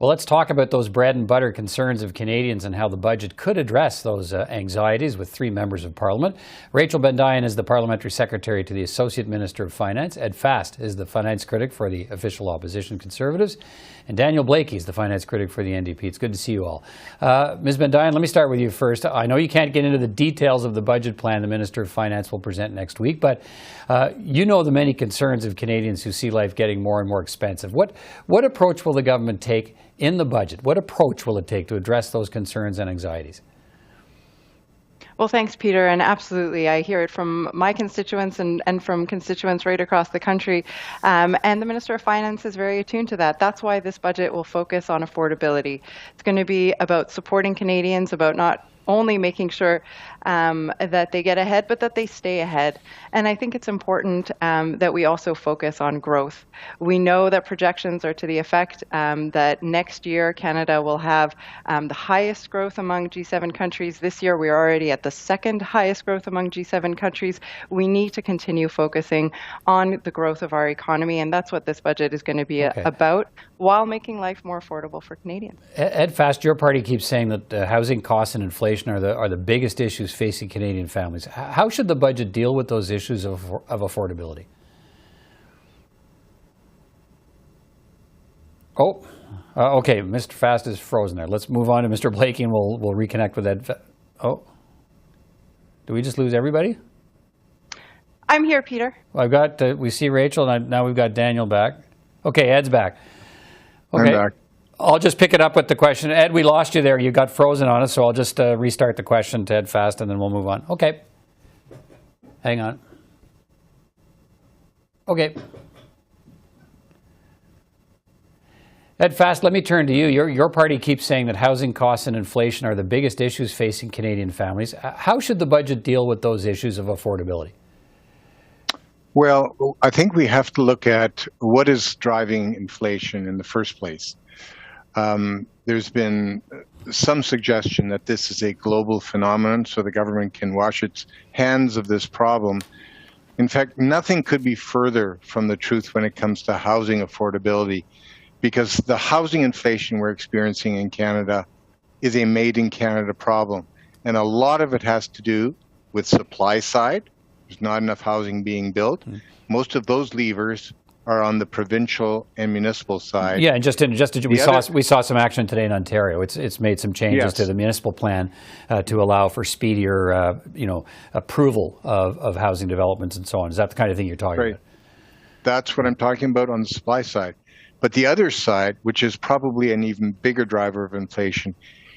Well, let's talk about those bread and butter concerns of Canadians and how the budget could address those anxieties with three members of Parliament. Rachel Bendayan is the Parliamentary Secretary to the Associate Minister of Finance. Ed Fast is the finance critic for the official opposition Conservatives. And Daniel Blaikie is the finance critic for the NDP. It's good to see you all. Ms. Bendayan, let me start with you first. I know you can't get into the details of the budget plan the Minister of Finance will present next week, but you know the many concerns of Canadians who see life getting more and more expensive. What approach will the government take in the budget? What approach will it take to address those concerns and anxieties? Well, thanks, Peter. And absolutely, I hear it from my constituents and from constituents right across the country. And the Minister of Finance is very attuned to that. That's why this budget will focus on affordability. It's going to be about supporting Canadians, about not only making sure that they get ahead, but that they stay ahead. And I think it's important that we also focus on growth. We know that projections are to the effect that next year Canada will have the highest growth among G7 countries. This year we're already at the second highest growth among G7 countries. We need to continue focusing on the growth of our economy, and that's what this budget is going to be about, while making life more affordable for Canadians. Ed Fast, your party keeps saying that housing costs and inflation are the biggest issues facing Canadian families. How should the budget deal with those issues of affordability? Okay, Mr. Fast is frozen there. Let's move on to Mr. Blaikie and we'll reconnect with Ed. Did we just lose everybody? I'm here, Peter. Well, we see Rachel, and now we've got Daniel back. Okay, Ed's back. Okay. I'm back. I'll just pick it up with the question. Ed, we lost you there. You got frozen on us, so I'll just restart the question to Ed Fast, and then we'll move on. Okay. Hang on. Okay. Ed Fast, let me turn to you. Your party keeps saying that housing costs and inflation are the biggest issues facing Canadian families. How should the budget deal with those issues of affordability? Well, I think we have to look at what is driving inflation in the first place. There's been some suggestion that this is a global phenomenon, so the government can wash its hands of this problem. In fact, nothing could be further from the truth when it comes to housing affordability, because the housing inflation we're experiencing in Canada is a made-in-Canada problem. And a lot of it has to do with supply side. There's not enough housing being built. Most of those levers are on the provincial and municipal side. Yeah, and we saw some action today in Ontario. It's made some changes to the municipal plan to allow for speedier, approval of housing developments and so on. Is that the kind of thing you're talking about? That's what I'm talking about on the supply side. But the other side, which is probably an even bigger driver of inflation,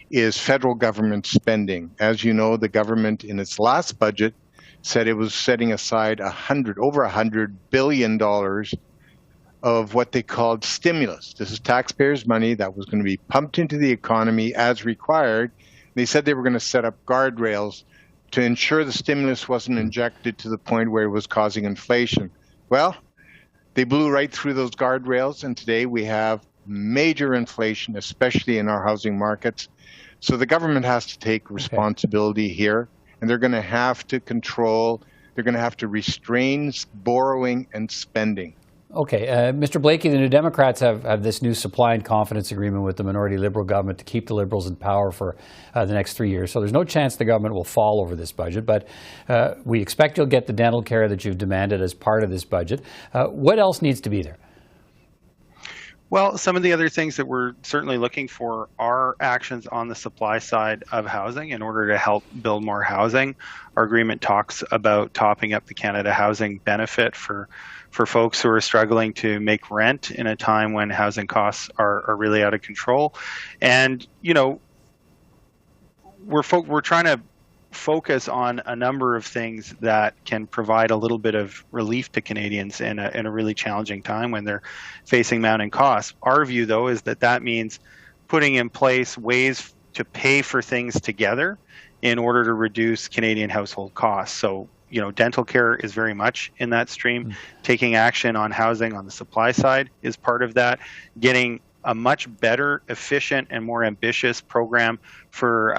is federal government spending. As you know, the government in its last budget said it was setting aside over $100 billion of what they called stimulus. This is taxpayers' money that was going to be pumped into the economy as required. They said they were going to set up guardrails to ensure the stimulus wasn't injected to the point where it was causing inflation. Well, they blew right through those guardrails, and today we have major inflation, especially in our housing markets. So the government has to take responsibility here, and they're going to have to restrain borrowing and spending. Okay. Mr. Blaikie, the New Democrats have this new supply and confidence agreement with the minority Liberal government to keep the Liberals in power for the next 3 years. So there's no chance the government will fall over this budget, but we expect you'll get the dental care that you've demanded as part of this budget. What else needs to be there? Well, some of the other things that we're certainly looking for are actions on the supply side of housing in order to help build more housing. Our agreement talks about topping up the Canada Housing Benefit for folks who are struggling to make rent in a time when housing costs are really out of control. And, we're trying to focus on a number of things that can provide a little bit of relief to Canadians in a really challenging time when they're facing mounting costs. Our view, though, is that means putting in place ways to pay for things together in order to reduce Canadian household costs. So, dental care is very much in that stream. Taking action on housing on the supply side is part of that. Getting a much better, efficient, and more ambitious program for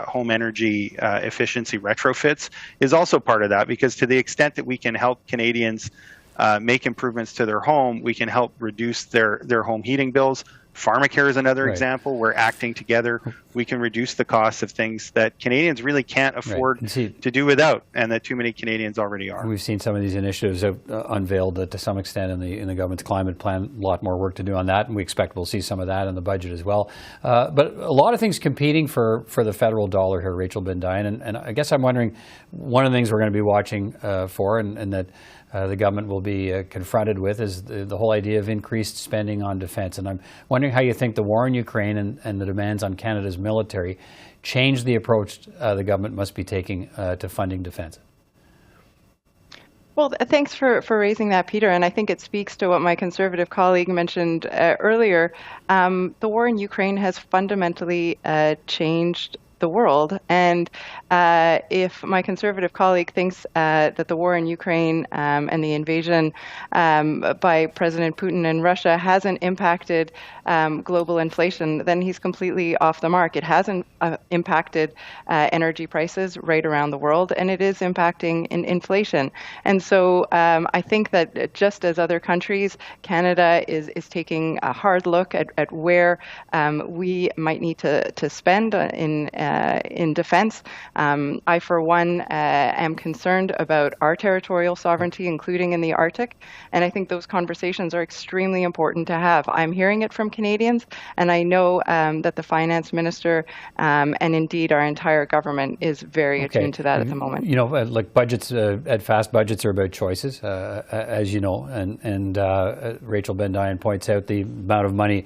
home energy efficiency retrofits is also part of that, because to the extent that we can help Canadians make improvements to their home, we can help reduce their home heating bills. Pharmacare is another Right. example where acting together, we can reduce the costs of things that Canadians really can't afford And see, to do without, and that too many Canadians already are. we've seen some of these initiatives unveiled to some extent in the government's climate plan. A lot more work to do on that, and we expect we'll see some of that in the budget as well. But a lot of things competing for the federal dollar here, Rachel Bendayan, and I guess I'm wondering, one of the things we're going to be watching for, and that the government will be confronted with, is the whole idea of increased spending on defense. And I'm wondering how you think the war in Ukraine and the demands on Canada's military change the approach the government must be taking to funding defense. Well, thanks for raising that, Peter. And I think it speaks to what my Conservative colleague mentioned earlier. The war in Ukraine has fundamentally changed the world. And if my Conservative colleague thinks that the war in Ukraine and the invasion by President Putin and Russia hasn't impacted global inflation, then he's completely off the mark. It hasn't impacted energy prices right around the world, and it is impacting inflation. And so I think that just as other countries, Canada is taking a hard look at where we might need to spend in defense. I, for one, am concerned about our territorial sovereignty, including in the Arctic, and I think those conversations are extremely important to have. I'm hearing it from Canadians, and I know that the Finance Minister and indeed our entire government is very attuned to that at the moment. You know, like budgets, at FAST, budgets are about choices, as you know, and Rachel Bendayan points out the amount of money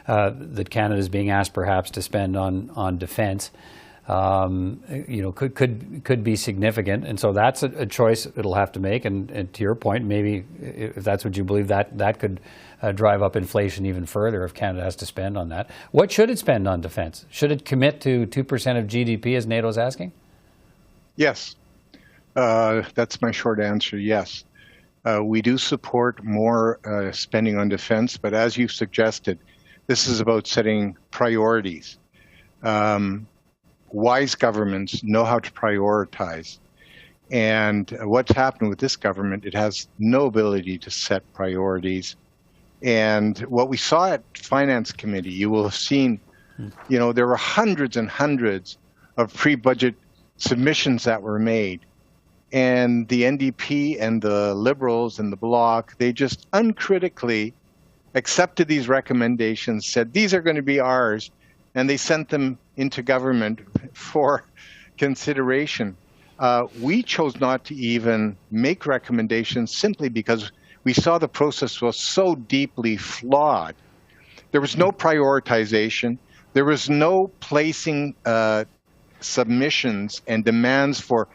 that Canada is being asked perhaps to spend on defense. You know, could be significant, and so that's a choice it'll have to make. And to your point, maybe if that's what you believe, that could drive up inflation even further if Canada has to spend on that. What should it spend on defense? Should it commit to 2% of GDP as NATO is asking? Yes, that's my short answer. Yes, we do support more spending on defense, but as you suggested, this is about setting priorities. Wise governments know how to prioritize. And what's happened with this government, it has no ability to set priorities. And what we saw at Finance Committee, you will have seen, you know, there were hundreds and hundreds of pre-budget submissions that were made. And the NDP and the Liberals and the Bloc, they just uncritically accepted these recommendations, said these are going to be ours, and they sent them into government for consideration. We chose not to even make recommendations simply because we saw the process was so deeply flawed. There was no prioritization. There was no placing submissions and demands for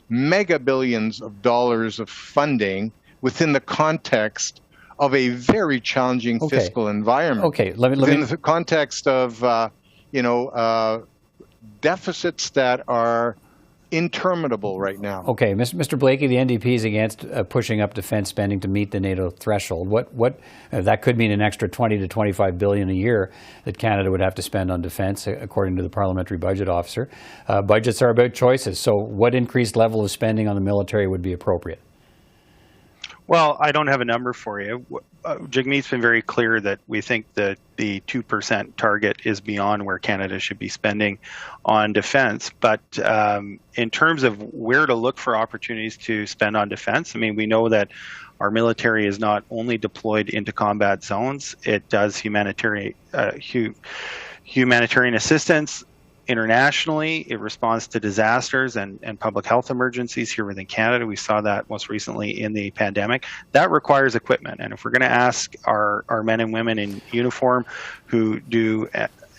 mega billions of dollars of funding within the context of a very challenging fiscal environment. Okay, let me within the context of deficits that are interminable right now. Okay, Mr. Blaikie, the NDP is against pushing up defense spending to meet the NATO threshold. What that could mean an extra 20 to 25 billion a year that Canada would have to spend on defense, according to the parliamentary budget officer. Budgets are about choices. So, what increased level of spending on the military would be appropriate? Well, I don't have a number for you. Jagmeet's been very clear that we think that the 2% target is beyond where Canada should be spending on defense. But in terms of where to look for opportunities to spend on defense, I mean, we know that our military is not only deployed into combat zones, it does humanitarian assistance internationally. It responds to disasters and public health emergencies here within Canada. We saw that most recently in the pandemic. That requires equipment. And if we're going to ask our men and women in uniform who do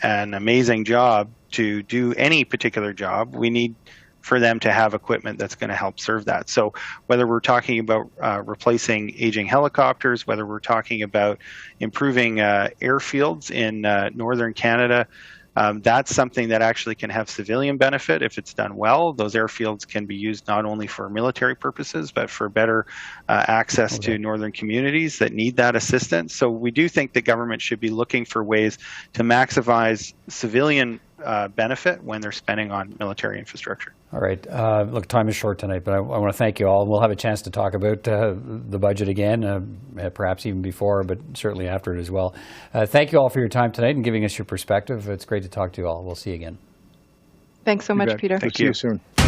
an amazing job to do any particular job, we need for them to have equipment that's going to help serve that. So whether we're talking about replacing aging helicopters, whether we're talking about improving airfields in northern Canada, that's something that actually can have civilian benefit if it's done well. Those airfields can be used not only for military purposes, but for better access to northern communities that need that assistance. So we do think the government should be looking for ways to maximize civilian benefit when they're spending on military infrastructure. All right. Look, time is short tonight, but I want to thank you all. We'll have a chance to talk about the budget again, perhaps even before, but certainly after it as well. Thank you all for your time tonight and giving us your perspective. It's great to talk to you all. We'll see you again. Thanks so much, Peter. Thank you. See you soon.